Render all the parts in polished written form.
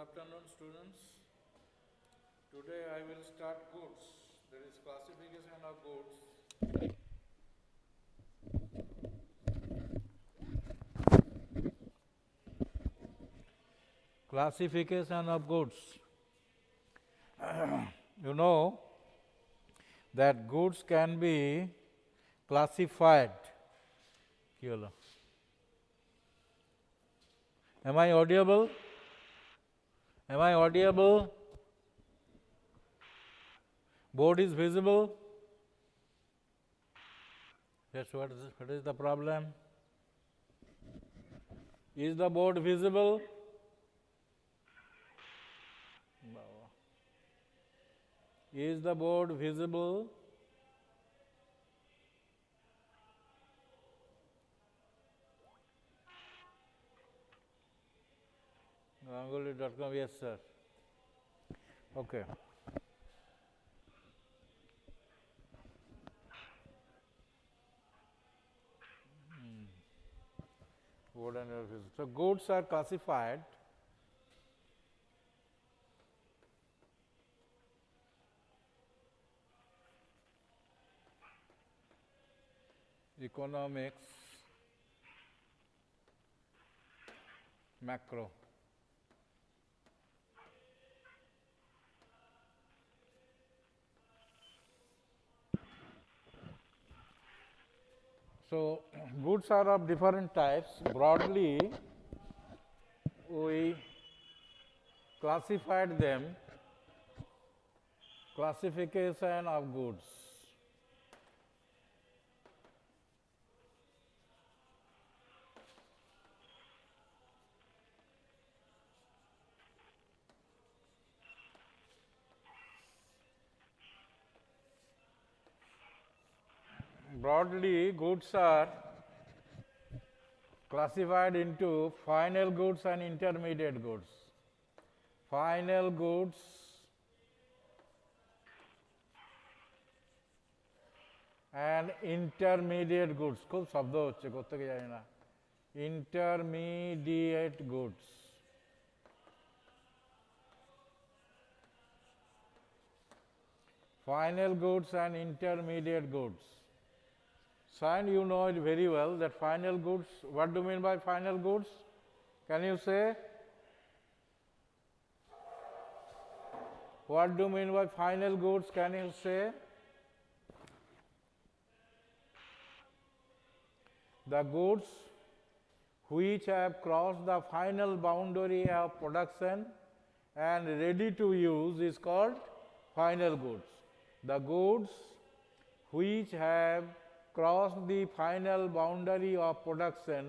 afternoon, students. Today I will start goods. There is classification of goods. Classification of goods. You know that goods can be classified. Am I audible? Am I audible? Board is visible? Yes, what is the problem? Is the board visible? Is the board visible? Ganguly.com, yes, sir. Okay. Board and visible. So, goods are classified economics, macro. So, goods are of different types. Broadly, we classified them, classification of goods. Broadly, goods are classified into final goods and intermediate goods. Final goods and intermediate goods. খুব শব্দ হচ্ছে কোত্থেকে জানি না intermediate goods. Final goods and intermediate goods. And you know it very well that final goods, what do you mean by final goods? Can you say? What do you mean by final goods? Can you say? The goods which have crossed the final boundary of production and ready to use is called final goods. The goods which have crossed the final boundary of production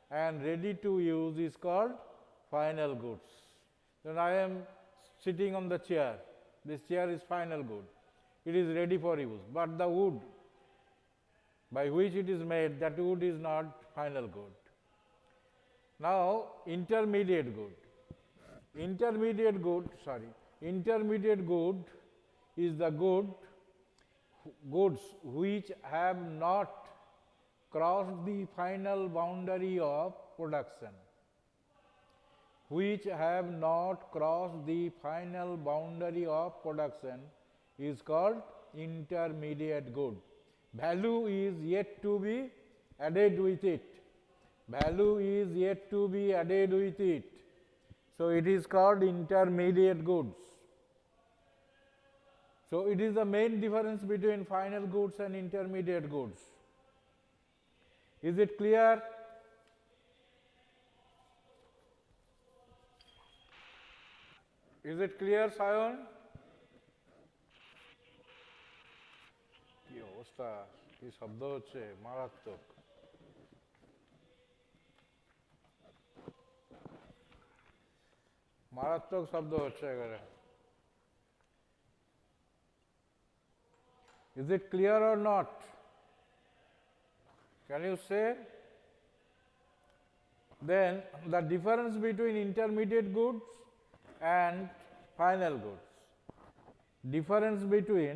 and ready to use is called final goods. Then I am sitting on the chair. This chair is final good. It is ready for use. But the wood by which it is made, that wood is not final good. Now, intermediate good. Intermediate good is the goods which have not crossed the final boundary of production. Which have not crossed the final boundary of production is called intermediate good. Value is yet to be added with it. Value is yet to be added with it. So, it is called intermediate goods. So, it is the main difference between final goods and intermediate goods. Is it clear? Is it clear, Sayon? কি অবস্থা, কি শব্দ হচ্ছে, মারাত্মক। মারাত্মক শব্দ হচ্ছে এখানে। Is it clear or not? Can you say? Then the difference between intermediate goods and final goods. Difference between,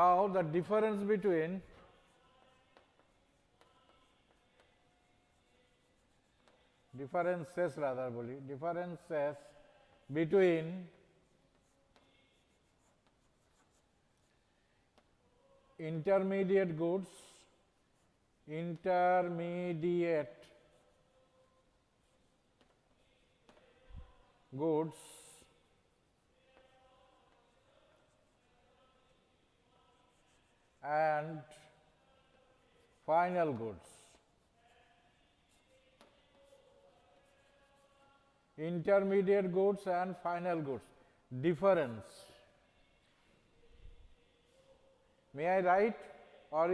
now the difference between differences rather boli, differences between intermediate goods and final goods. Intermediate goods and final goods. Difference. May I write, or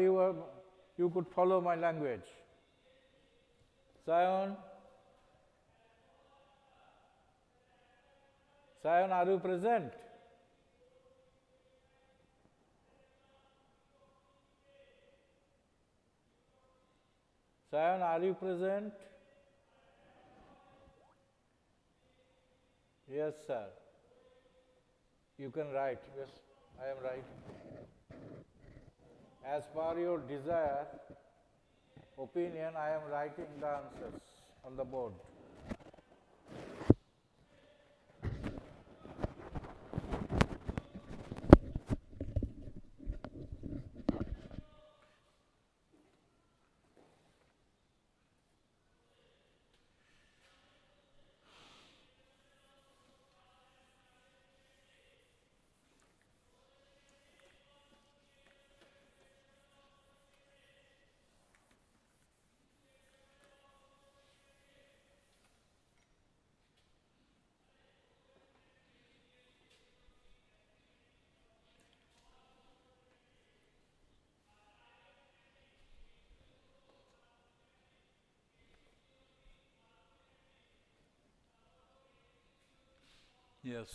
you could follow my language? Sion, are you present? Sion, are you present? Yes, sir. You can write. Yes, I am writing. As per your desire, opinion, I am writing the answers on the board. Yes.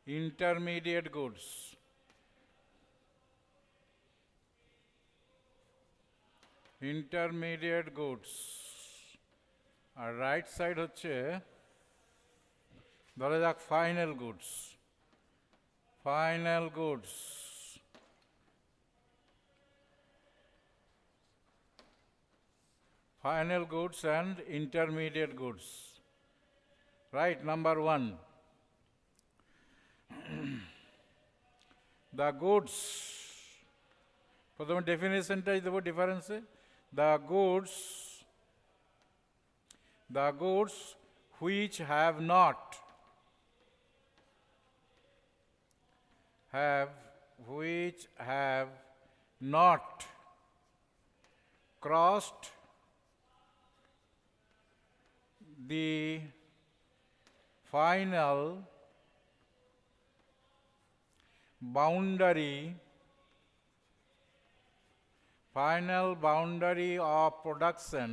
Intermediate goods. Intermediate goods. R right side হচ্ছে ধরা যাক final goods. Final goods. Final goods and intermediate goods. Right, number 1. The goods. প্রথমে ডেফিনেশনটাই দেবো ডিফারেন্সে. The goods which have not crossed the final boundary of production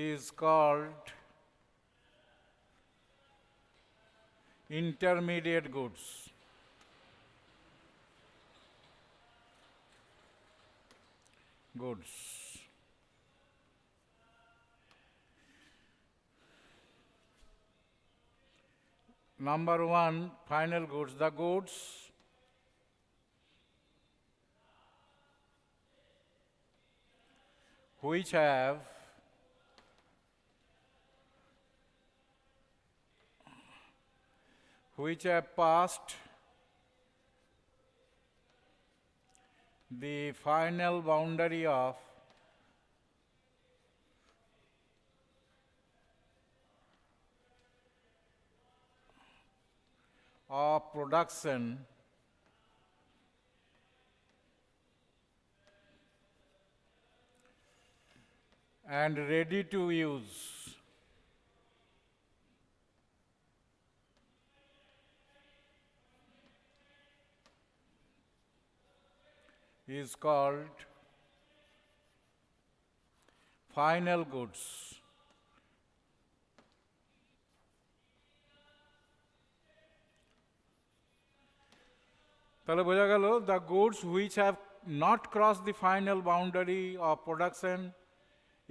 is called intermediate goods. Number 1, final goods. The goods which have passed the final boundary of production and ready to use is called final goods. তাহলে বোঝা গেল the goods which have not crossed the final boundary of production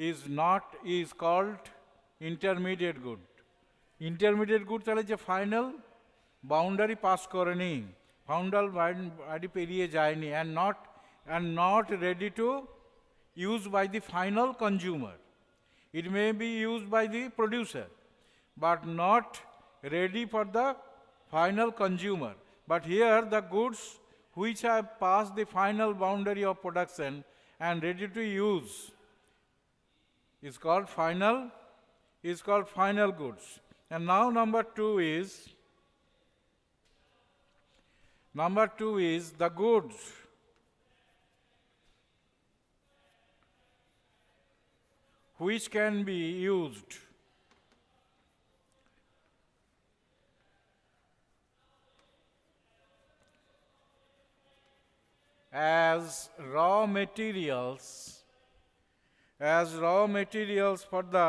is called intermediate good. Intermediate good তাহলে যে final boundary pass করেনি, ফাউন্ডাল body পেরিয়ে যায়নি and not ready to use by the final consumer. It may be used by the producer, but not ready for the final consumer. But here the goods which have passed the final boundary of production and ready to use is called final goods. And now number two is the goods which can be used as raw materials for the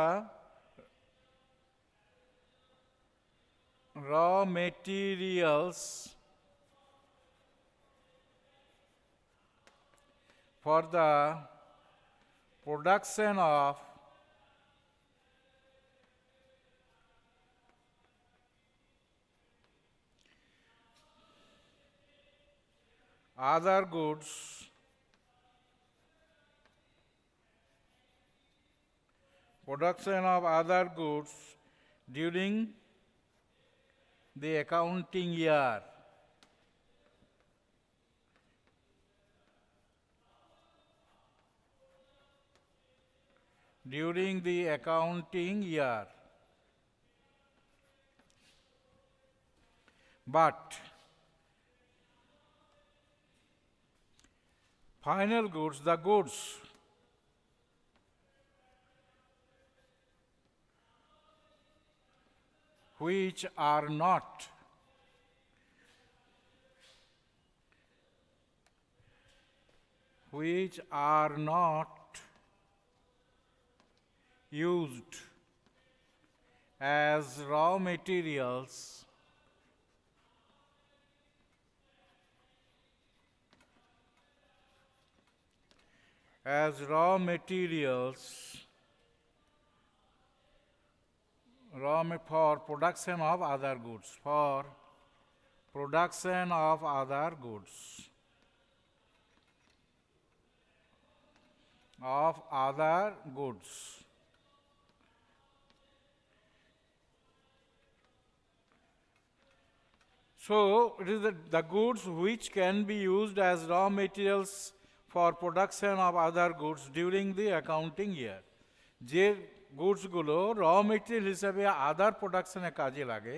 production of other goods during the accounting year. During the accounting year. But final goods, the goods which are not used as raw materials for production of other goods. So, it is the goods which can be used as raw materials for production of other goods during the accounting year. যে গুডসগুলো র material হিসেবে আদার প্রোডাকশনে কাজে লাগে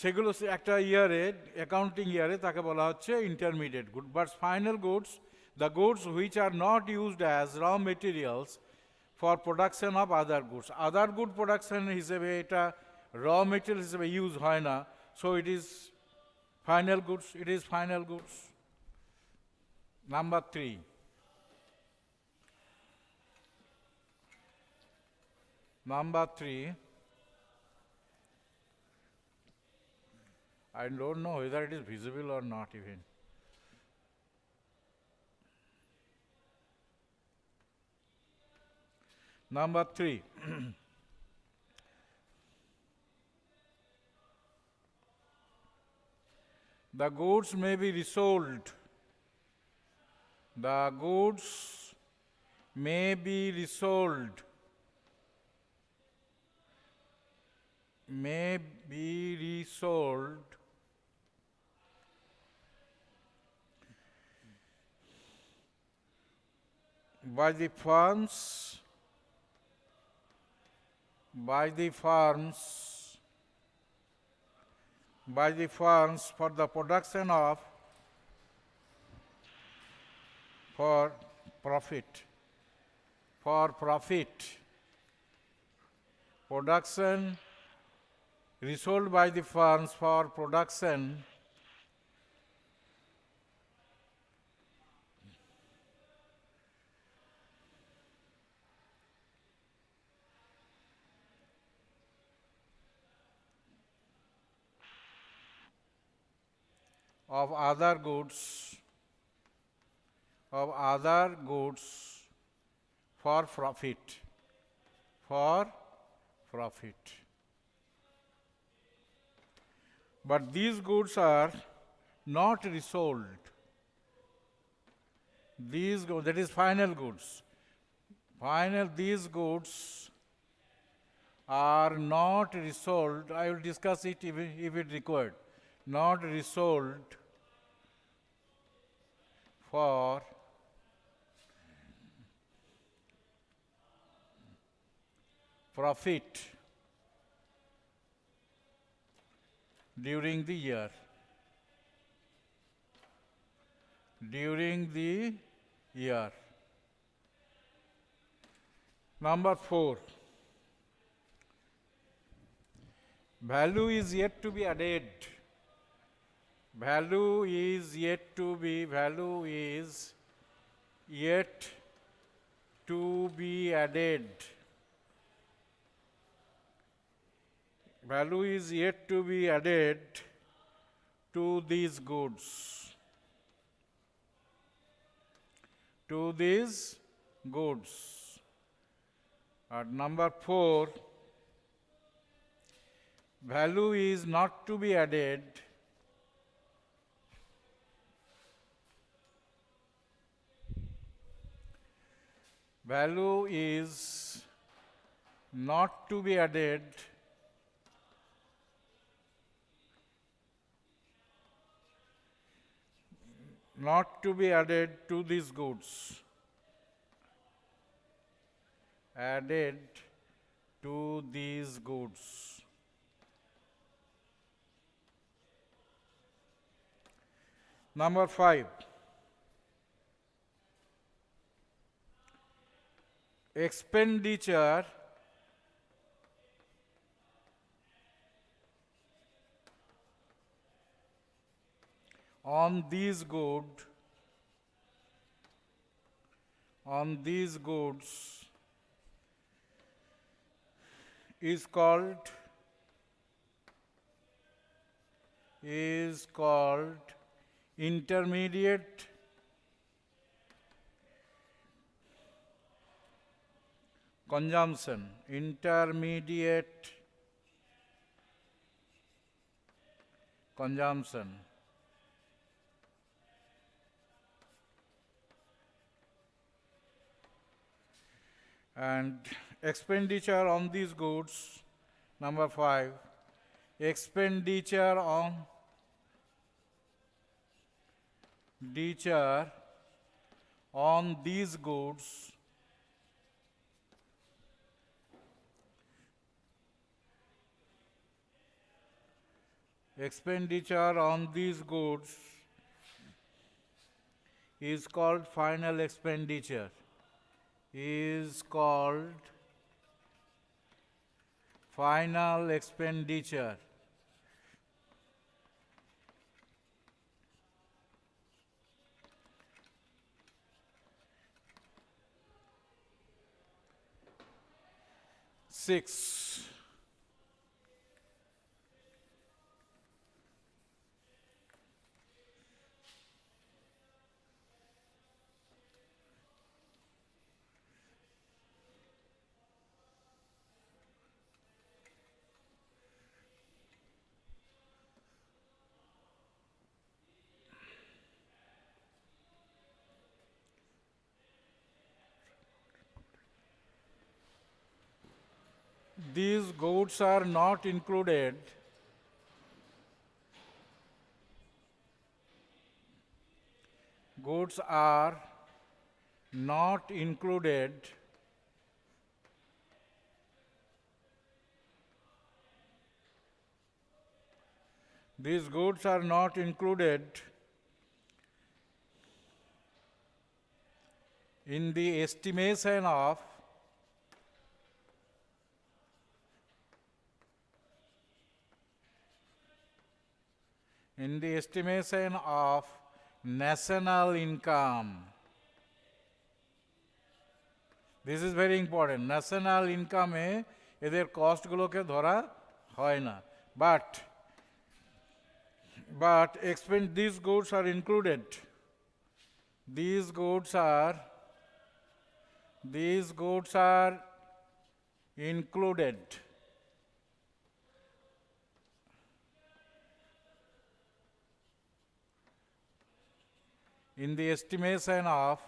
সেগুলো একটা ইয়ারে accounting ইয়ারে তাকে বলা হচ্ছে intermediate good. But final goods, the goods which are not used as raw materials for production of other goods. Other good production হিসেবে এটা র মেটেরিয়াল হিসেবে ইউজ হয় না, so it is final goods. Number 3. I don't know whether it is visible or not even. Number 3. The goods may be resold. The goods may be resold. By the firms for the production of for profit. Production resold by the firms for production of other goods for profit. But these goods are not resold. These goods, that is final goods. These goods are not resold. I will discuss it if it required. Not resold for profit during the year. During the year. Number 4. Value is yet to be added. Value is yet to be added. Value is yet to be added to these goods. To these goods. At number 4, value is not to be added value is not to be added to these goods. Added to these goods. Number 5. Expenditure on these goods is called intermediate consumption. Intermediate consumption. And expenditure on these goods, number 5, expenditure on these goods is called final expenditure. Is called final expenditure. Six. These goods are not included these goods are not included in the estimation of national income. This is very important. National income e eder cost guloke dhora hoy na. But these goods are included. These goods are included. in the estimation of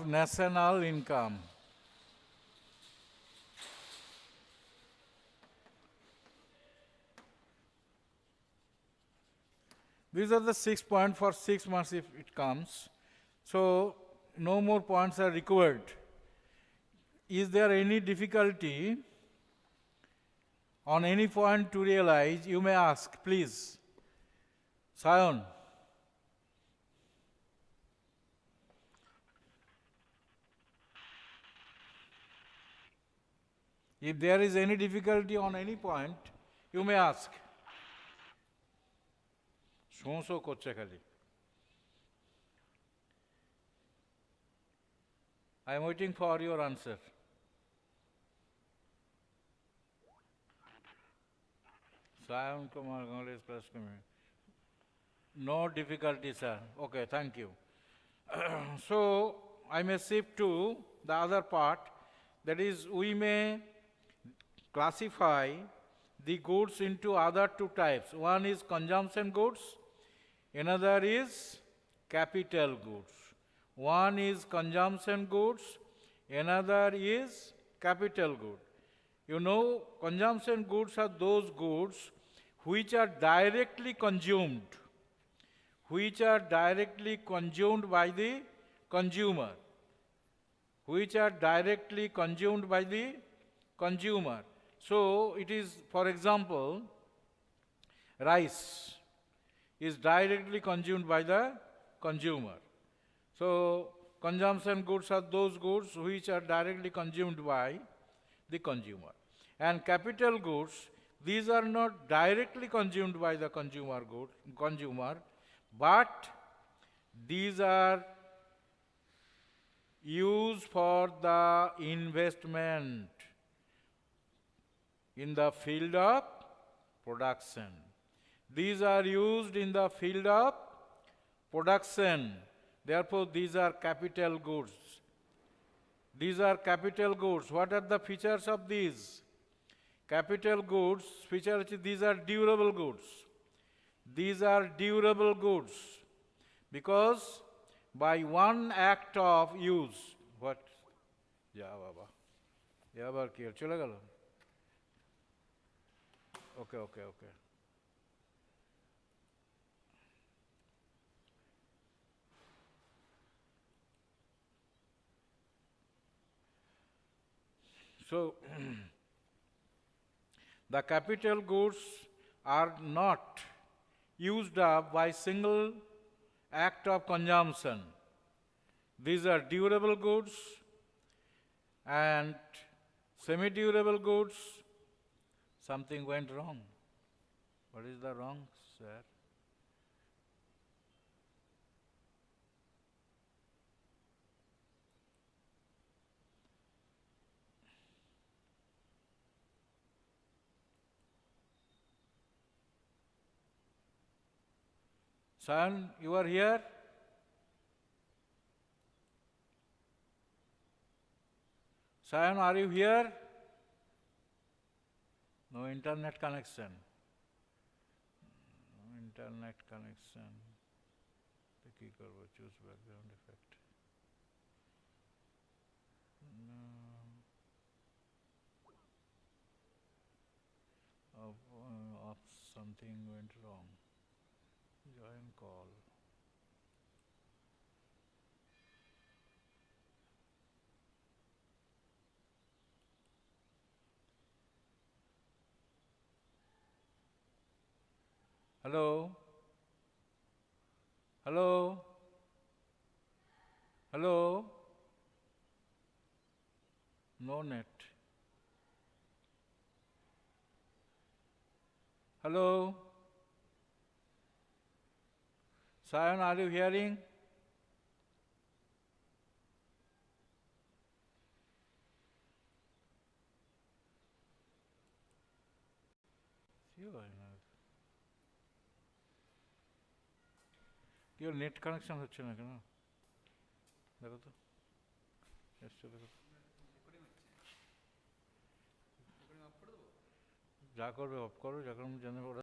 national income. These are the 6 points for 6 months if it comes. So no more points are required. Is there any difficulty on any point to realize? You may ask, please. Sayan. If there is any difficulty on any point, you may ask. So korche khali. I am waiting for your answer. Sayan Kumar Congress Class Committee. No difficulty, sir. Okay, thank you. So I may shift to the other part. That is, we may classify the goods into other two types. One is consumption goods, another is capital goods. One is consumption goods, another is capital goods. You know, consumption goods are those goods which are directly consumed by the consumer. So it is, for example, rice is directly consumed by the consumer. So consumption goods are those goods which are directly consumed by the consumer. And capital goods, these are not directly consumed by the consumer, but these are used for the investment in the field of production. These are used in the field of production. Therefore, these are capital goods. What are the features of these? Capital goods, these are durable goods. Because by one act of use, what? Yeah, Baba. Yeah, Baba, chale galo. Okay. So, the capital goods are not used up by single act of consumption. These are durable goods and semi-durable goods. Something went wrong. What is the wrong, sir? Sayan, you are here? Sayan, are you here? No internet connection. Choose background effect. Something went wrong. Join call. Hello? No net. Hello? Sayan, are you hearing? Your net connection হচ্ছে না কেন? দেখো তো। যা করবে of করো, যখন যেন ওরা